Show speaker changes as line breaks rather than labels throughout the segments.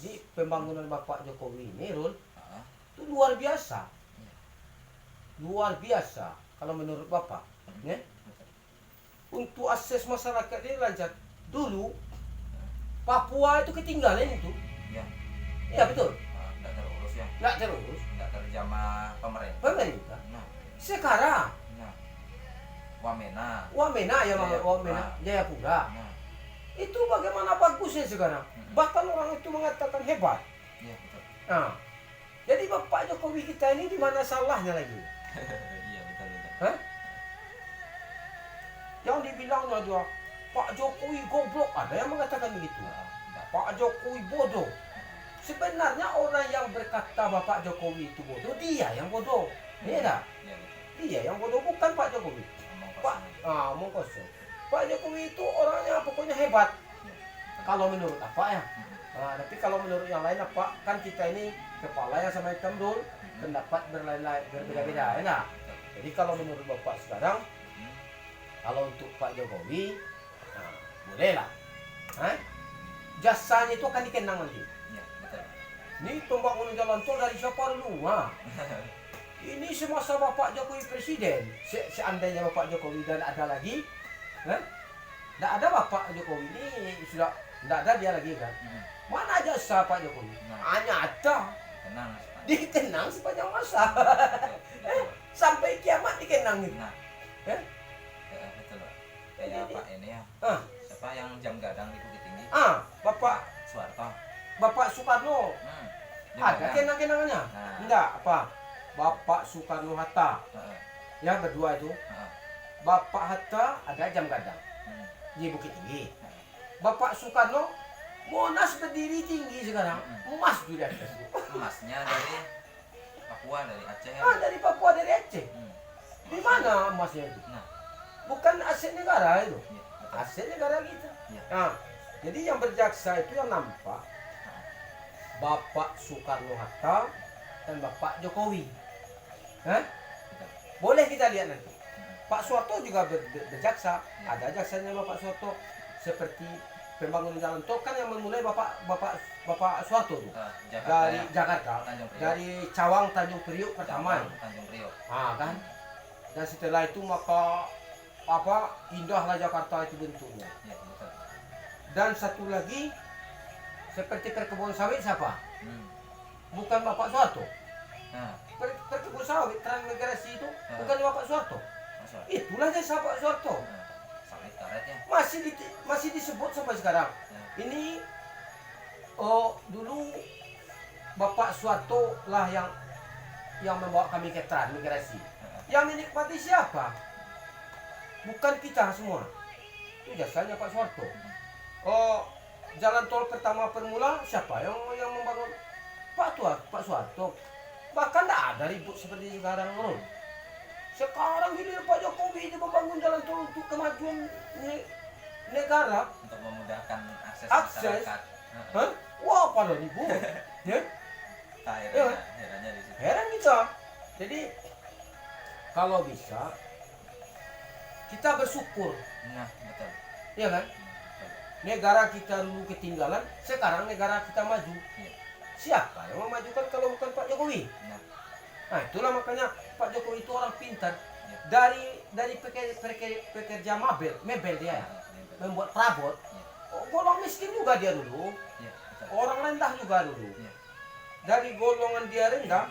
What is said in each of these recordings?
Jadi pembangunan Bapak Jokowi ini, Rul,
Ah,
itu luar biasa.
iya.
Luar biasa kalau menurut Bapak. Ya?
Betul.
Untuk akses masyarakat ini lancar. Dulu Papua itu ketinggalan itu.
Iya.
Iya betul.
Nggak terurus ya,
Nggak terurus.
nggak terjamah pemerintah.
Pemerintah.
Nah,
Sekarang
nah, Wamena.
Wamena ya
Jayapura.
Wamena Jayapura.
Nah,
Itu bagaimana bagusnya sekarang. Bahkan orang itu mengatakan hebat.
iya betul.
Nah, jadi Bapak Jokowi kita ini di mana salahnya lagi?
Iya betul betul.
Hah? Yang dibilangnya dia Pak Jokowi goblok, ada yang mengatakan begitu.
Nggak.
Pak Jokowi bodoh. Sebenarnya orang yang berkata Bapak Jokowi itu bodoh, dia yang bodoh. Iya tak?
Iya betul.
Dia yang bodoh, bukan Pak Jokowi.
Omong
Pak,
kosong.
omong kosong. Pak Jokowi itu orangnya pokoknya hebat.
Iya, betul.
Kalau menurut apa ya?
Mm-mm.
Tapi kalau menurut yang lain apa? Kan kita ini kepala yang sama hitam dul,
Mm-mm.
pendapat berbeda-beda, ya tak?
Betul.
Jadi kalau menurut Bapak sekarang,
Mm.
kalau untuk Pak Jokowi, nah, boleh lah. Hah? Jasanya itu akan dikenang nanti.
Iya betul.
Ini pembangunan jalan tol dari siapa dulu? Nah, ini semasa Bapak Jokowi presiden. Seandainya Bapak Jokowi dan ada lagi, tidak ada Bapak Jokowi ini sudah tidak ada dia lagi kan?
Mm.
Mana jasa Pak Jokowi?
Nah.
Hanya ada
Tenang.
dikenang sepanjang masa
Betul.
sampai kiamat dikenang itu.
Nah,
Eh?
betul Pak. Kayak Pak ini ya.
Ah,
Siapa yang jam gadang di Bukit Tinggi?
Bapak
Soeharto.
Soekarno
Jam
ada
gadang.
kenang-kenangannya?
Nah.
Enggak apa? Bapak Soekarno Hatta
Heeh,
ya berdua itu.
heeh.
Bapak Hatta ada jam gadang
Hmm.
di Bukit Tinggi.
Heeh.
Bapak Soekarno Monas berdiri tinggi sekarang, emas di atas itu.
Emasnya dari Papua, dari Aceh ya.
Dari Papua, dari Aceh.
Hmm.
Di mana emasnya itu?
Nah,
Bukan aset negara itu,
iya, betul.
aset negara kita.
Iya.
Nah, jadi yang berjaksa itu yang nampak Bapak Soekarno Hatta dan Bapak Jokowi. Hah?
Betul.
Boleh kita lihat nanti.
Hmm.
Pak Soeharto juga berjaksa.
Ya.
Ada jaksanya Bapak Soeharto seperti pembangunan jalan tol kan yang memulai Bapak Soeharto tuh.
Jakarta
Dari
ya.
Jakarta,
Tanjung Priok.
dari Cawang Tanjung Priok pertama.
Tanjung Priok.
Kan? Dan setelah itu maka indahlah Jakarta itu bentuknya.
Iya, betul.
Dan satu lagi seperti perkebunan sawit siapa?
Hmm.
Bukan Bapak Soeharto.
Nah,
Perkebunan sawit transmigrasi itu
Ya.
bukan Bapak Soeharto.
masuk.
Itulah jasa Pak Soeharto.
Nah, sawit karet ya.
Masih disebut sampai sekarang.
Ya.
Ini dulu Bapak Soeharto lah yang membawa kami ke transmigrasi.
Heeh.
Yang menikmati siapa? Bukan kita semua. Itu jasanya Pak Soeharto. Jalan tol pertama permula siapa yang membangun? Pak Soeharto. Bahkan tidak ada ribut seperti sekarang, bro. Sekarang ini Pak Jokowi ini membangun jalan tol untuk kemajuan negara.
Untuk memudahkan akses
Akses?
masyarakat.
Hah? Wah, pada ribut. Ya?
Herannya di situ.
Heran kita. Jadi kalau bisa kita bersyukur,
Nah, betul.
ya kan?
Betul.
Negara kita dulu ketinggalan, sekarang negara kita maju.
Iya.
Siapa yang memajukan kalau bukan Pak Jokowi?
Nah,
Nah, itulah makanya Pak Jokowi itu orang pintar.
iya.
Dari pekerja mebel dia,
Nah, betul.
membuat perabot.
Iya.
Golongan miskin juga dia dulu.
Iya, betul.
Orang rendah juga dulu.
Iya.
Dari golongan dia rendah,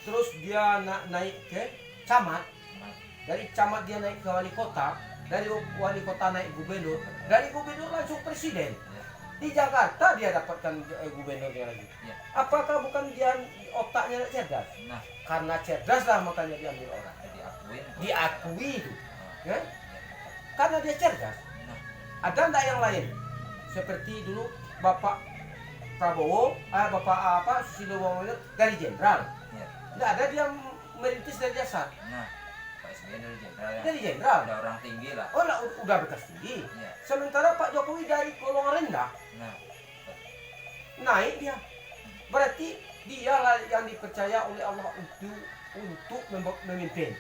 terus dia naik ke camat.
Nah,
Dari camat dia naik ke wali kota. Dari wali kota naik gubernur. Dari gubernur langsung presiden.
iya.
Di Jakarta dia dapatkan gubernurnya lagi.
Iya.
Apakah bukan dia otaknya cerdas?
Nah,
Karena cerdas lah makanya diambil orang.
diakuin.
Diakui itu.
Nah,
Ya?
iya, betul.
Karena dia cerdas.
Nah,
Ada enggak yang lain? Seperti dulu Bapak Prabowo, Bapak Susilo Bambang dari jenderal.
iya.
Enggak ada dia merintis dari dasar.
Nah, Pak SBY dari jenderal ya.
Dari jenderal.
Udah orang tinggi lah.
Oh, lah, udah bekas tinggi.
Iya.
Sementara Pak Jokowi dari golongan rendah,
Nah,
naik dia. Berarti dialah yang dipercaya oleh Allah untuk memimpin.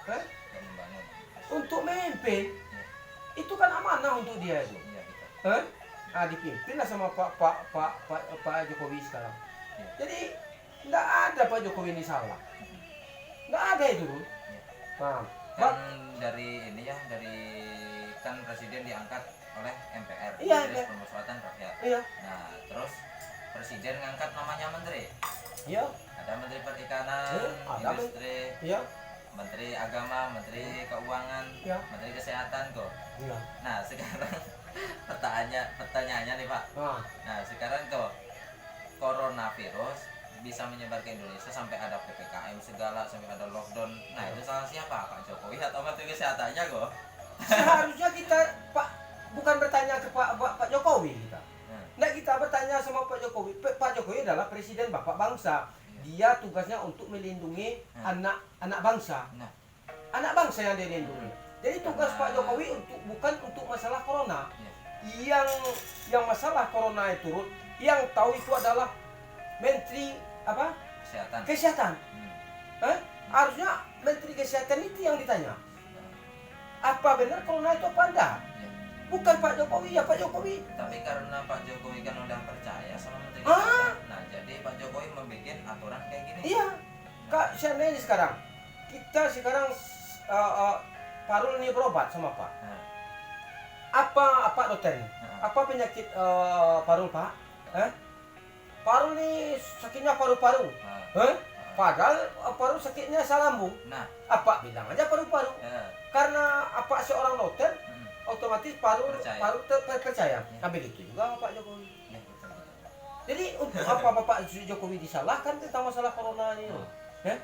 udah membangun.
Untuk memimpin
Iya.
itu kan amanah untuk dia itu.
Iya, betul.
dipimpinlah sama Pak Jokowi sekarang.
Iya.
Jadi nggak ada Pak Jokowi ini salah, nggak ada itu tuh.
Iya.
Nah,
Kan dari ini ya, dari kan presiden diangkat oleh MPR,
Iya,
Majelis
iya.
Permusyawaratan Rakyat.
iya,
Nah, terus presiden ngangkat namanya menteri.
iya,
Ada menteri perikanan,
ada
industri,
iya,
menteri agama, menteri keuangan,
iya,
menteri kesehatan kok.
iya.
Nah, sekarang pertanyaannya nih Pak.
Nah,
Nah, sekarang kok coronavirus bisa menyebar ke Indonesia sampai ada PPKM segala, sampai ada lockdown. Nah, itu salah siapa? Pak Jokowi atau menteri kesehatannya kok?
seharusnya kita bukan bertanya ke Pak Jokowi kita.
Hmm.
Nggak, kita bertanya sama Pak Jokowi. Pak Jokowi adalah presiden bapak bangsa. Dia tugasnya untuk melindungi anak bangsa.
Nah,
Anak bangsa yang dia lindungi. Jadi tugas Pak Jokowi bukan untuk masalah corona.
iya.
Yang masalah corona itu, yang tahu itu adalah Menteri apa?
Kesehatan.
Kesehatan.
Hmm.
Harusnya Menteri Kesehatan itu yang ditanya. Apa benar corona itu apa enggak?
Iya.
Bukan Pak Jokowi, ya Pak Jokowi.
Tapi karena Pak Jokowi kan udah percaya sama menteri
Ah.
kesehatan, nah jadi Pak Jokowi membuat aturan kayak gini.
Iya. Kak, seandainya sekarang kita Parul ini berobat sama Pak.
Nah,
Apa dokter?
nah,
Apa penyakit Parul Pak? Parul ini sakitnya paru-paru.
nah,
Padahal paru sakitnya lambung.
nah,
Apa bilang aja paru-paru? Karena apa seorang dokter otomatis paru percaya.
Ya.
Nah begitu juga Pak Jokowi.
ya, betul, betul.
Jadi untuk apa Bapak Jokowi disalahkan tentang masalah corona ini? Ya?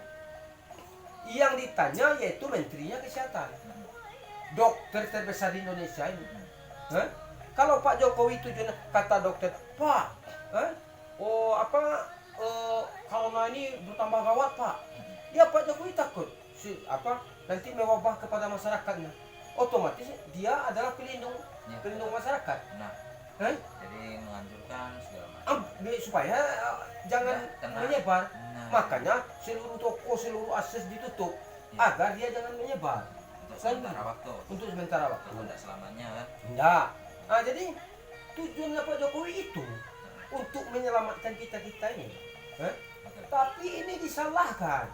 Yang ditanya yaitu menterinya kesehatan,
Hmm.
dokter terbesar di Indonesia ini.
Hmm.
Kalau Pak Jokowi tujuannya kata dokter, Pak, corona ini bertambah gawat Pak. Ya Pak Jokowi takut nanti mewabah kepada masyarakatnya. Otomatis dia adalah pelindung masyarakat.
Nah,
Hah?
jadi menganjurkan segala macam.
Supaya jangan
Kena.
menyebar.
Nah,
Makanya seluruh toko, seluruh akses ditutup
Ya.
agar dia jangan menyebar
untuk sementara waktu,
untuk sementara waktu.
untuk tidak selamanya kan.
Enggak. Nah, jadi tujuannya Pak Jokowi itu untuk menyelamatkan kita ini.
Betul.
Tapi ini disalahkan.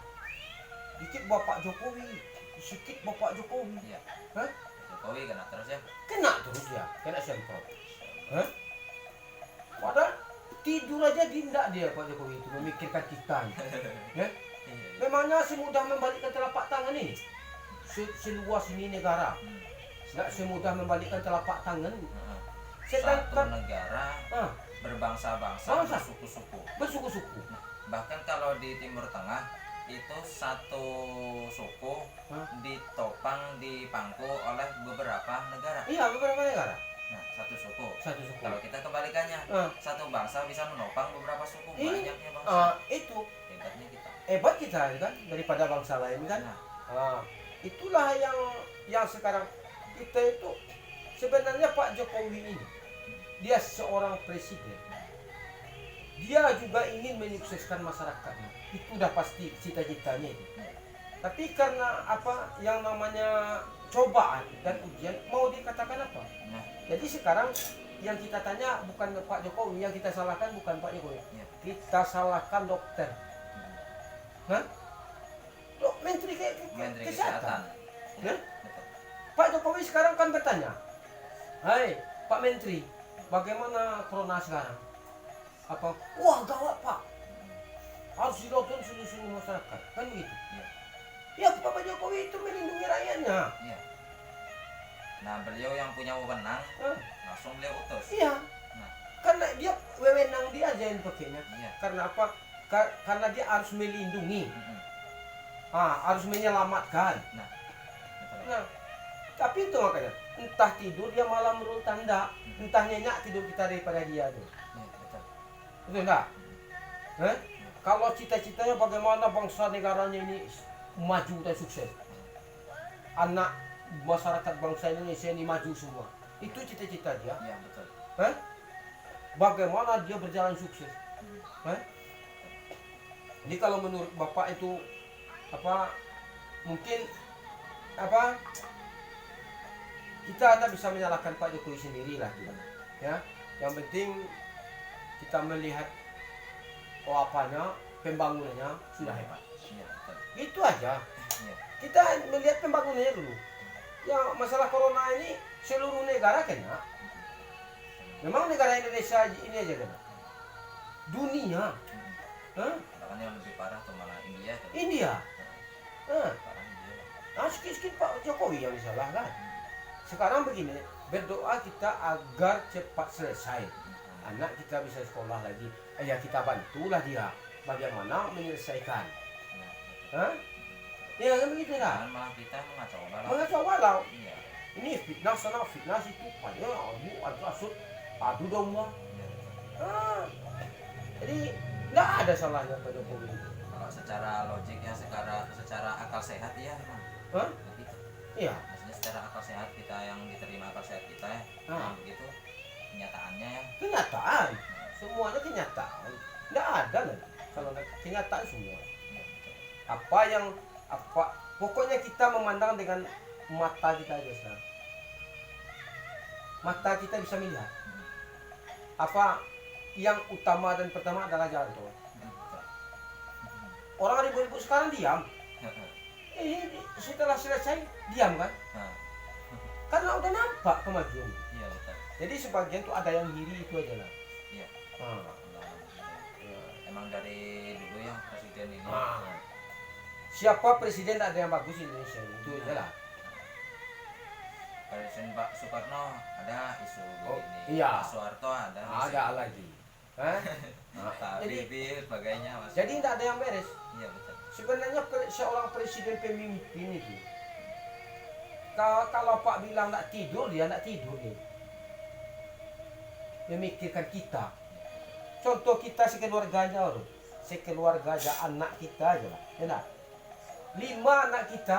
Dikit Bapak Jokowi, sedikit Bapak Jokowi.
Iya.
Hah?
Jokowi kena terus ya.
Kena terus ya, kena semprot. Padahal tidur aja dia Pak Jokowi itu memikirkan kita. Ya?
Iya, iya.
Memangnya semudah membalikkan telapak tangan ini? Seluas ini negara,
Hmm.
nggak semudah membalikkan telapak tangan.
Heeh. Satu
Sedangkan
negara berbangsa-bangsa,
Bangsa.
bersuku-suku.
bersuku-suku.
Bahkan kalau di Timur Tengah itu satu suku ditopang, dipangku oleh beberapa negara.
Iya, beberapa negara.
Nah, satu suku.
Satu suku.
Kalau kita kebalikannya,
Ah.
satu bangsa bisa menopang beberapa suku.
Ini,
Banyaknya bangsa.
Itu
Hebatnya kita.
hebat kita kan daripada bangsa lain kan.
Nah,
Itulah yang sekarang kita itu sebenarnya Pak Jokowi ini dia seorang presiden. Dia juga ingin menyukseskan masyarakatnya. Itu udah pasti cita-citanya itu. Tapi karena apa yang namanya cobaan dan ujian mau dikatakan apa?
nah,
Jadi sekarang yang kita tanya bukan Pak Jokowi, yang kita salahkan bukan Pak Jokowi.
ya.
Kita salahkan dokter. Hah? Menteri
Menteri
Kesehatan.
Kesehatan.
Ya?
Betul.
Pak Jokowi sekarang kan bertanya, hai Pak Menteri, bagaimana corona sekarang? Apa? Wah gawat Pak, harus dilakukan seluruh masyarakat, kan begitu? Ya Pak Jokowi itu melindungi rakyatnya.
Iya. Nah, beliau yang punya wewenang
Hah?
langsung beliau utus.
Iya,
Nah,
karena dia wewenang dia aja yang pakainya.
iya.
Karena apa? Karena dia harus melindungi,
Mm-mm.
harus menyelamatkan.
Nah, betul.
Nah, tapi itu makanya entah tidur dia malam menurut tanda, entah nyenyak tidur kita daripada dia tuh.
Iya, betul.
Betul enggak? Kalau cita-citanya bagaimana bangsa negaranya ini maju dan sukses, anak masyarakat bangsa Indonesia ini maju semua, itu cita-cita dia.
Iya, betul.
Bagaimana dia berjalan sukses? Jadi kalau menurut Bapak itu apa? Mungkin apa? Kita bisa menyalahkan Pak Jokowi sendiri lah, ya. Yang penting kita melihat apanya, pembangunannya sudah hebat.
Iya, betul.
Itu aja.
Iya.
Kita melihat pembangunannya dulu. Ya masalah corona ini seluruh negara kena. Memang negara Indonesia ini aja kena. Dunia. Hah?
Bahkan yang lebih parah tuh malah India tuh.
India. Hah?
Parah India.
Nah, sikit-sikit Pak Jokowi yang disalahkan. Sekarang begini, berdoa kita agar cepat selesai. Anak kita bisa sekolah lagi. Ya kita bantulah dia bagaimana menyelesaikan.
Iya, betul.
Hah? Ya kan begitu lah.
Jangan malah kita mengacau balau.
Mengacau balau.
Iya.
Ini fitnah sana, fitnah situ. Padahal adu kasut, adu domba.
Iya, betul.
Ah, jadi nggak ada salahnya Pak Jokowi itu.
Kalau secara logik ya, secara akal sehat ya memang.
Hah?
Begitu.
Iya.
Maksudnya secara akal sehat kita yang diterima akal sehat kita ya.
Ah.
Yang begitu kenyataannya ya.
Kenyataan. Semuanya kenyataan. Nggak ada lagi. Kalau nggak kenyataan semua.
Iya, betul.
Apa pokoknya kita memandang dengan mata kita aja sekarang. Mata kita bisa melihat apa yang utama dan pertama adalah jalan tol.
Betul.
Orang ribut-ribut sekarang diam. Setelah selesai diam kan?
Nah,
Karena udah nampak kemajuan.
iya betul.
Jadi sebagian tuh ada yang iri itu aja lah.
Iya.
Ah.
Iya. Emang dari dulu ya presiden ini.
Ah. Siapa presiden ada yang bagus di Indonesia itu aja lah.
Presiden Pak Soekarno ada isu
Oh,
begini.
iya.
Pak Soeharto ada.
Ada lagi. Hah?
Pak
Jadi
Habibie sebagainya Mas.
jadi tidak ada yang beres.
Iya betul.
Sebenarnya seorang presiden pemimpin itu kalau Pak bilang nak tidur, dia nak tidur nih. Memikirkan kita. Contoh kita sekeluarganya loh. Sekeluarganya anak kita aja lah. Ya tak? 5 anak kita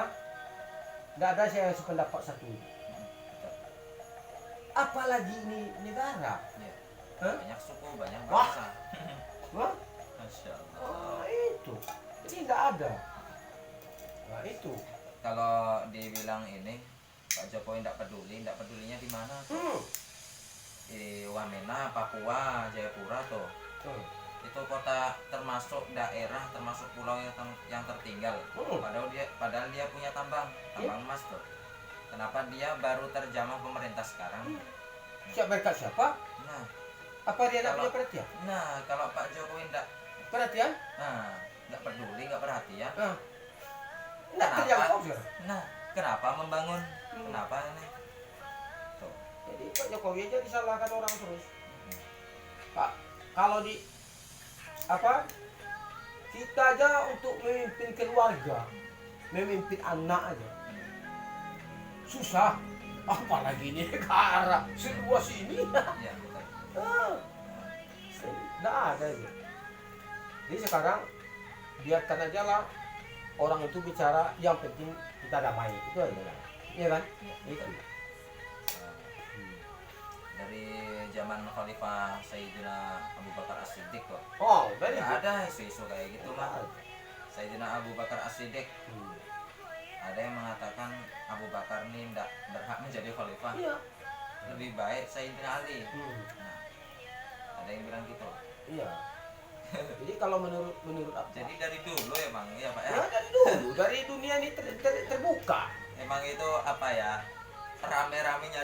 tidak ada yang sependapat satu.
Betul.
Apalagi ini negara.
Iya.
Hah?
Banyak suku, banyak
Wah.
bangsa.
Wah,
Masya Allah.
itu. Jadi tidak ada. Nah itu.
Kalau dibilang ini Pak Jokowi tidak pedulinya di mana? Di Wamena, Papua, Jayapura tuh. Itu kota termasuk daerah, termasuk pulau yang tertinggal. Padahal dia punya tambang emas tuh. Kenapa dia baru terjamah pemerintah sekarang?
Siap berkat siapa?
Nah,
Apa dia nak
Kalau-
punya perhatian?
kalau Pak Jokowi enggak,
Perhatian?
enggak peduli, enggak perhatian.
Tidak
Kenapa?
terjangkau sudah.
Kenapa membangun? Kenapa ini? Tuh.
Jadi Pak Jokowi aja disalahkan orang terus. Pak, kalau di apa? Kita aja untuk memimpin keluarga, memimpin anak aja susah. Apalagi ini negara seluas ini.
Iya, betul.
Tidak ada itu. Jadi sekarang biarkan aja lah orang itu bicara, yang penting kita damai, itu aja lah. Iya kan?
Iya,
Itu.
betul. Dari zaman Khalifah Sayyidina Abu Bakar As-Siddiq kok.
Oh, very
Nggak
good.
ada isu-isu kayak gitu mah. Sayyidina Abu Bakar As-Siddiq, ada yang mengatakan Abu Bakar ini tidak berhak menjadi khalifah.
Iya.
Lebih baik Sayyidina Ali.
Hmm.
Nah, ada yang bilang gitu.
Iya. Jadi kalau menurut apa?
Jadi dari dulu emang ya Pak ya.
Ya, dari dulu, dari dunia ini terbuka.
Emang itu apa ya? Rame-ramenya